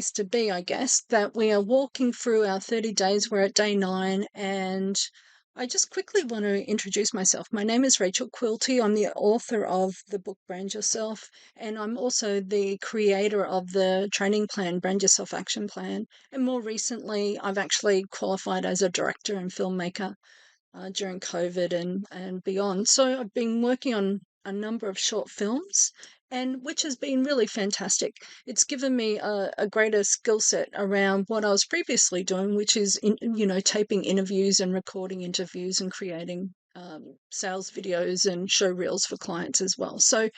to be, I guess, that we are walking through our 30 days. We're at day 9, and I just quickly want to introduce myself. My name is Rachel Quilty. I'm the author of the book Brand Yourself, and I'm also the creator of the training plan, Brand Yourself Action Plan. And more recently, I've actually qualified as a director and filmmaker during COVID and beyond. So I've been working on a number of short films, and which has been really fantastic. It's given me a greater skill set around what I was previously doing, which is taping interviews and recording interviews and creating sales videos and show reels for clients as well. So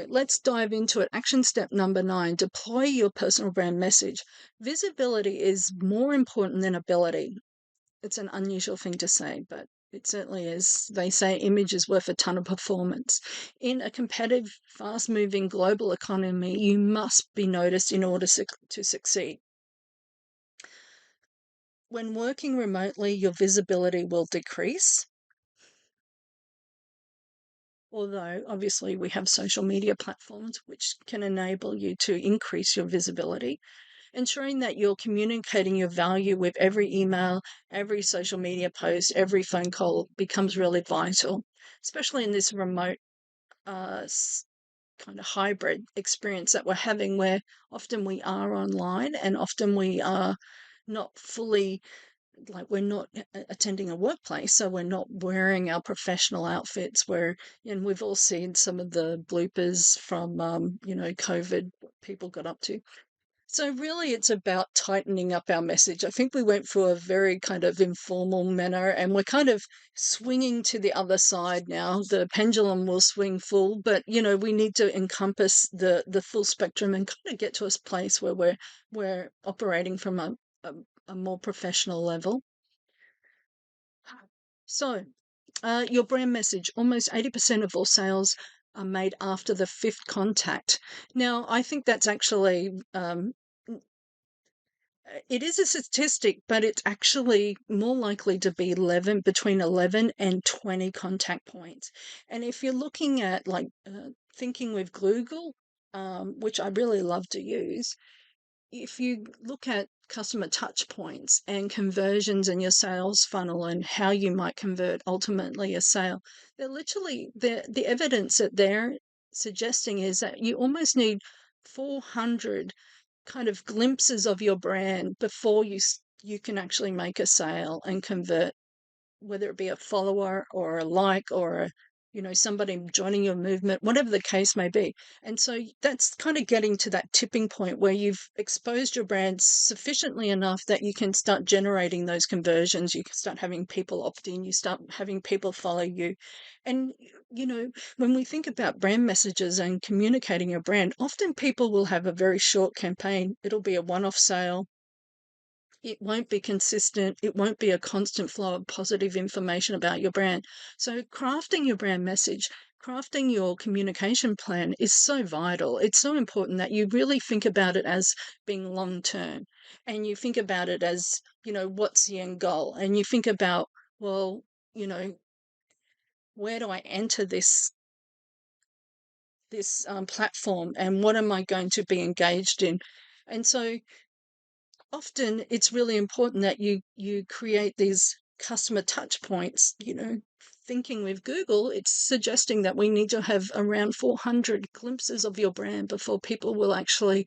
let's dive into it. Action step number 9: deploy your personal brand message. Visibility is more important than ability. It's an unusual thing to say, but it certainly is. They say image is worth a ton of performance. In a competitive, fast-moving global economy, you must be noticed in order to succeed. When working remotely, your visibility will decrease. Although, obviously, we have social media platforms which can enable you to increase your visibility. Ensuring that you're communicating your value with every email, every social media post, every phone call becomes really vital, especially in this remote kind of hybrid experience that we're having, where often we are online and often we are not fully, like, we're not attending a workplace, so we're not wearing our professional outfits. And we've all seen some of the bloopers from COVID, what people got up to. So really, it's about tightening up our message. I think we went through a very kind of informal manner, and we're kind of swinging to the other side now. The pendulum will swing full, but we need to encompass the full spectrum and kind of get to a place where we're operating from a more professional level. So, your brand message: almost 80% of all sales are made after the 5th contact. Now, I think that's actually it is a statistic, but it's actually more likely to be between 11 and 20 contact points. And if you're looking at thinking with Google, which I really love to use, if you look at customer touch points and conversions in your sales funnel and how you might convert ultimately a sale, they're literally the evidence that they're suggesting is that you almost need 400 kind of glimpses of your brand before you can actually make a sale and convert, whether it be a follower or a like or somebody joining your movement, whatever the case may be. And so that's kind of getting to that tipping point where you've exposed your brand sufficiently enough that you can start generating those conversions. You can start having people opt in, you start having people follow you. And when we think about brand messages and communicating your brand, often people will have a very short campaign. It'll be a one-off sale. It won't be consistent. It won't be a constant flow of positive information about your brand. So crafting your brand message, crafting your communication plan is so vital. It's so important that you really think about it as being long term, and you think about it as, what's the end goal? And you think about, well, where do I enter this platform, and what am I going to be engaged in? And so often it's really important that you create these customer touch points. Thinking with Google, it's suggesting that we need to have around 400 glimpses of your brand before people will actually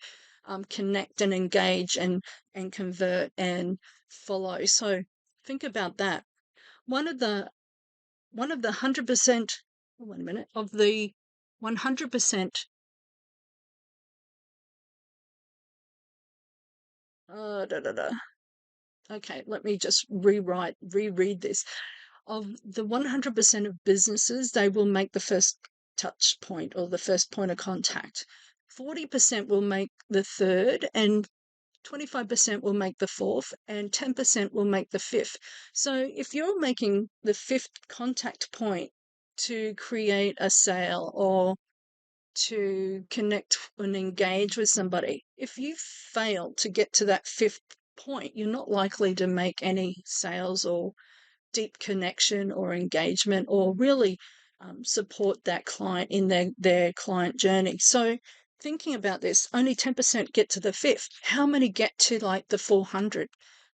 connect and engage and convert and follow. So think about that. One of the 100%, wait a minute, of the 100%, okay, let me just reread this. Of the 100% of businesses, they will make the first touch point or the first point of contact. 40% will make the third, and 25% will make the fourth, and 10% will make the fifth. So if you're making the 5th contact point to create a sale or to connect and engage with somebody, if you fail to get to that 5th point, you're not likely to make any sales or deep connection or engagement or really support that client in their client journey. So thinking about this, only 10% get to the fifth. How many get to like the 400?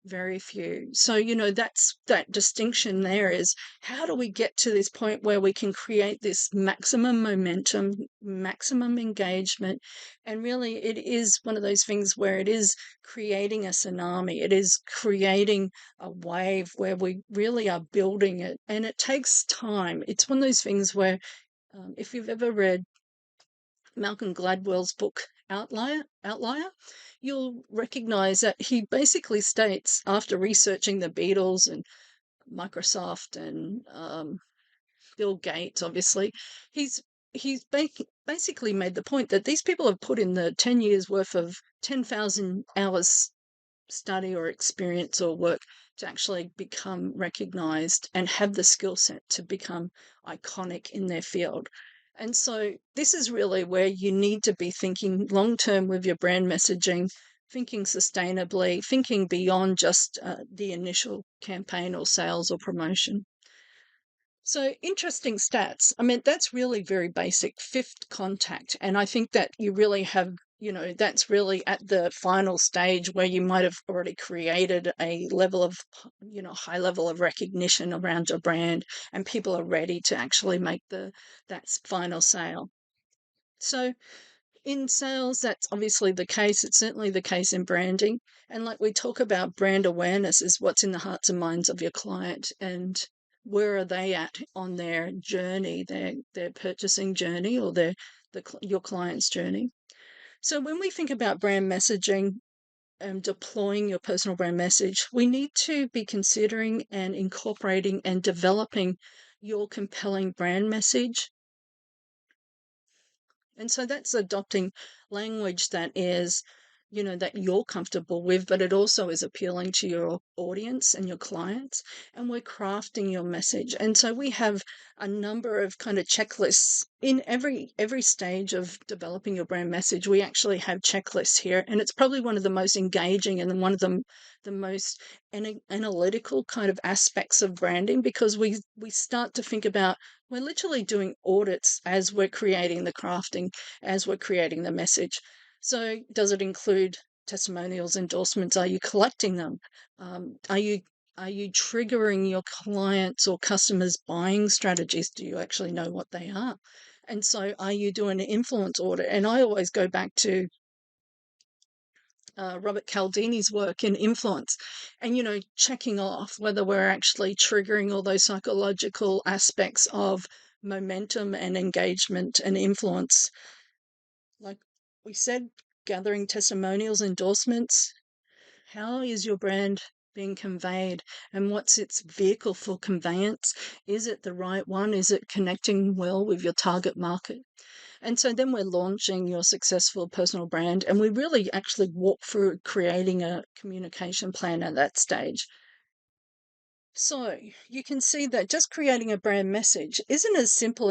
Very few. So, that's that distinction there is how do we get to this point where we can create this maximum momentum, maximum engagement? And really, it is one of those things where it is creating a tsunami, it is creating a wave where we really are building it. And it takes time. It's one of those things where if you've ever read Malcolm Gladwell's book Outlier, you'll recognize that he basically states, after researching the Beatles and Microsoft and Bill Gates, obviously, he's basically made the point that these people have put in the 10 years worth of 10,000 hours study or experience or work to actually become recognized and have the skill set to become iconic in their field. And so this is really where you need to be thinking long term with your brand messaging, thinking sustainably, thinking beyond just the initial campaign or sales or promotion. So interesting stats. I mean, that's really very basic, fifth contact. And I think that you really have, that's really at the final stage where you might have already created a level of, high level of recognition around your brand, and people are ready to actually make that final sale. So in sales, that's obviously the case. It's certainly the case in branding. And like we talk about, brand awareness is what's in the hearts and minds of your client, and where are they at on their journey, their purchasing journey, or your client's journey. So when we think about brand messaging and deploying your personal brand message, we need to be considering and incorporating and developing your compelling brand message. And so that's adopting language that is, that you're comfortable with, but it also is appealing to your audience and your clients. And we're crafting your message. And so we have a number of kind of checklists in every stage of developing your brand message. We actually have checklists here, and it's probably one of the most engaging and one of the most analytical kind of aspects of branding, because we start to think about, we're literally doing audits as we're creating the crafting, as we're creating the message. So does it include testimonials, endorsements? Are you collecting them? Are you triggering your clients' or customers' buying strategies? Do you actually know what they are? And so are you doing an influence audit? And I always go back to Robert Cialdini's work in influence, and checking off whether we're actually triggering all those psychological aspects of momentum and engagement and influence. Like we said, gathering testimonials, endorsements. How is your brand being conveyed, and what's its vehicle for conveyance? Is it the right one? Is it connecting well with your target market? And so then we're launching your successful personal brand, and we really actually walk through creating a communication plan at that stage. So you can see that just creating a brand message isn't as simple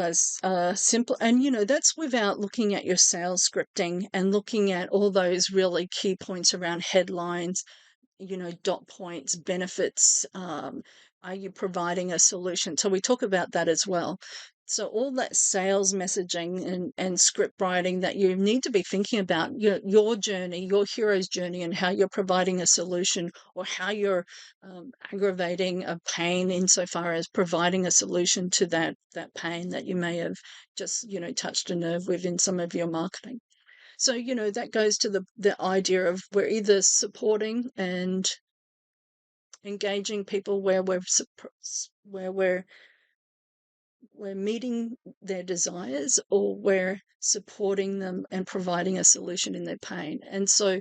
and that's without looking at your sales scripting and looking at all those really key points around headlines, dot points, benefits. Are you providing a solution? So we talk about that as well. So all that sales messaging and script writing that you need to be thinking about, your journey, your hero's journey, and how you're providing a solution, or how you're aggravating a pain insofar as providing a solution to that pain that you may have just touched a nerve with in some of your marketing. So that goes to the idea of we're either supporting and engaging people where we're meeting their desires, or we're supporting them and providing a solution in their pain. And so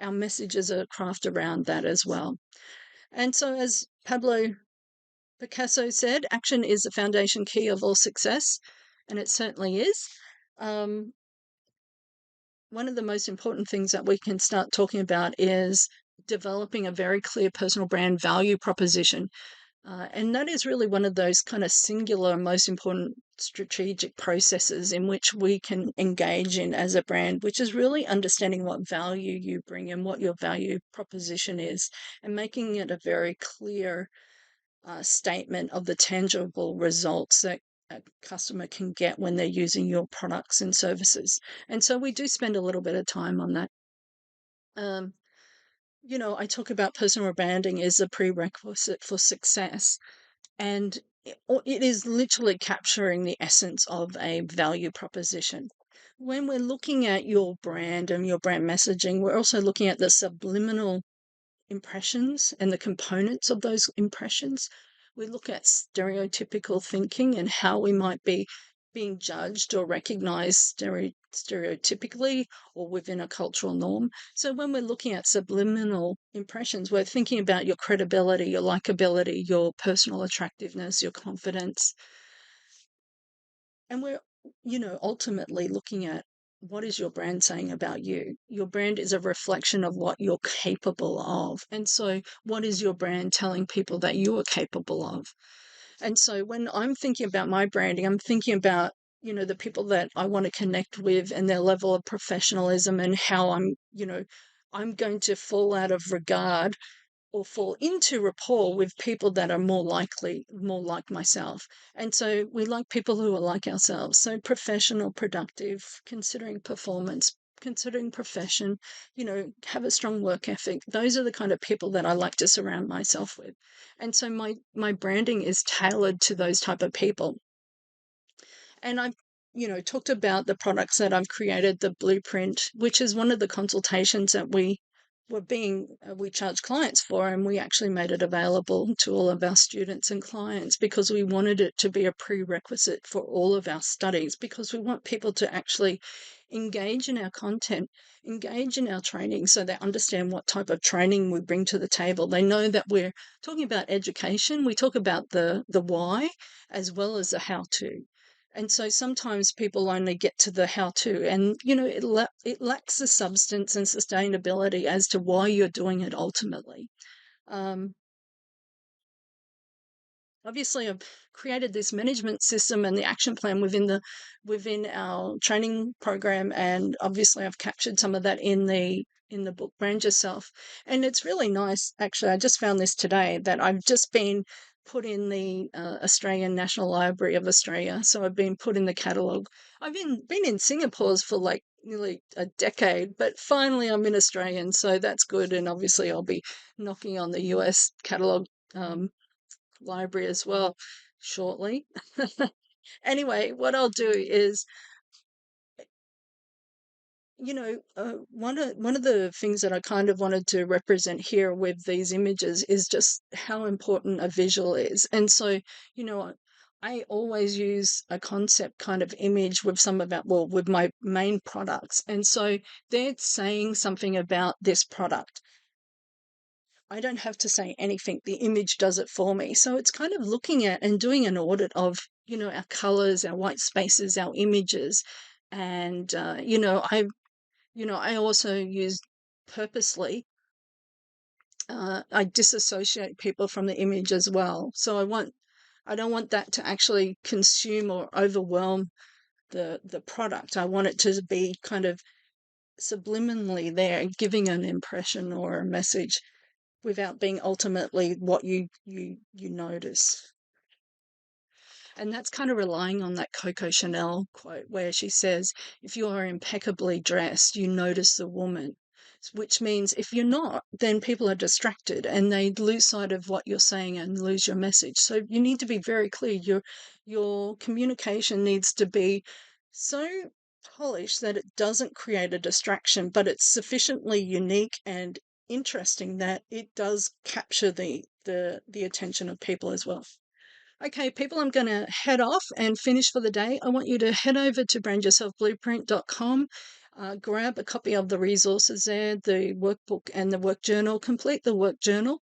our messages are crafted around that as well. And so, as Pablo Picasso said, action is the foundation key of all success, and it certainly is. One of the most important things that we can start talking about is developing a very clear personal brand value proposition. And that is really one of those kind of singular, most important strategic processes in which we can engage in as a brand, which is really understanding what value you bring and what your value proposition is, and making it a very clear statement of the tangible results that a customer can get when they're using your products and services. And so we do spend a little bit of time on that. Um, I talk about personal branding as a prerequisite for success, and it is literally capturing the essence of a value proposition. When we're looking at your brand and your brand messaging, we're also looking at the subliminal impressions and the components of those impressions. We look at stereotypical thinking and how we might be being judged or recognized stereotypically or within a cultural norm. So when we're looking at subliminal impressions, we're thinking about your credibility, your likability, your personal attractiveness, your confidence. And we're, ultimately looking at what is your brand saying about you? Your brand is a reflection of what you're capable of. And so, what is your brand telling people that you are capable of? And so, when I'm thinking about my branding, I'm thinking about, the people that I want to connect with and their level of professionalism and how I'm going to fall out of regard or fall into rapport with people that are more like myself. And so we like people who are like ourselves. So professional, productive, considering performance, considering profession, have a strong work ethic. Those are the kind of people that I like to surround myself with. And so my branding is tailored to those type of people. And I've talked about the products that I've created, the blueprint, which is one of the consultations that we charge clients for, and we actually made it available to all of our students and clients because we wanted it to be a prerequisite for all of our studies, because we want people to actually engage in our content, engage in our training, so they understand what type of training we bring to the table. They know that we're talking about education. We talk about the why as well as the how to. And so sometimes people only get to the how to, and it lacks the substance and sustainability as to why you're doing it ultimately. Um, Obviously, I've created this management system and the action plan within our training program, and obviously I've captured some of that in the book Brand Yourself. And it's really nice, actually. I just found this today that I've just been put in the Australian National Library of Australia. So I've been put in the catalogue. I've been in Singapore's for like nearly a decade, but finally I'm in Australian, so that's good. And obviously I'll be knocking on the US catalogue library as well shortly. Anyway, what I'll do is, one of the things that I kind of wanted to represent here with these images is just how important a visual is. And so, you know, I always use a concept kind of image with with my main products. And so they're saying something about this product. I don't have to say anything. The image does it for me. So it's kind of looking at and doing an audit of, our colors, our white spaces, our images. And, I also use purposely, I disassociate people from the image as well. So I don't want that to actually consume or overwhelm the product. I want it to be kind of subliminally there, giving an impression or a message without being ultimately what you notice. And that's kind of relying on that Coco Chanel quote where she says, if you are impeccably dressed, you notice the woman. Which means if you're not, then people are distracted and they lose sight of what you're saying and lose your message. So you need to be very clear. Your communication needs to be so polished that it doesn't create a distraction, but it's sufficiently unique and interesting that it does capture the attention of people as well. Okay, people, I'm going to head off and finish for the day. I want you to head over to brandyourselfblueprint.com, grab a copy of the resources there, the workbook and the work journal, complete the work journal.